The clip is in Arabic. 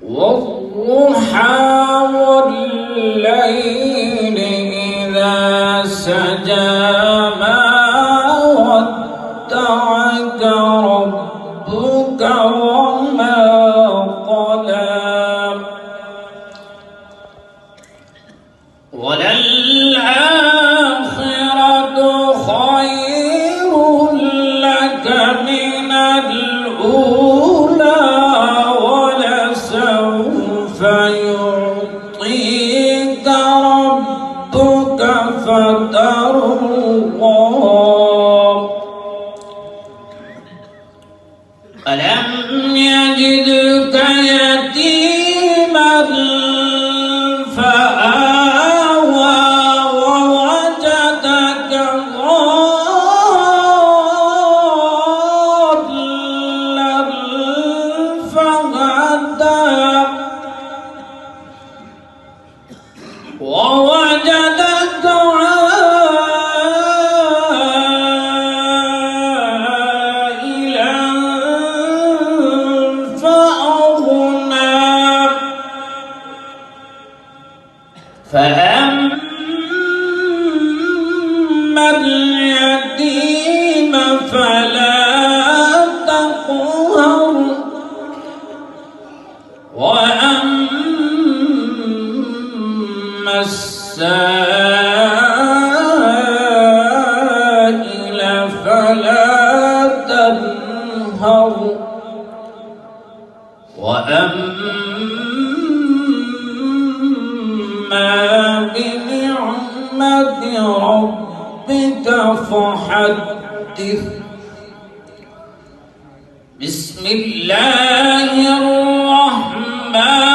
والضحى والليل إذا سجى ما ودعك ربك وما قلى وللآخرة خير لك من الأولى ولسوف يعطيك ربك فترضى ألم يجدك يتيما فآوى ووجدك ضالا فهدى ووجدك عائلا فأغنى فأما اليتيم فلا تقهر وأما السائل فلا تنهر وأما بنعمة ربك فحدث بسم الله الرحمن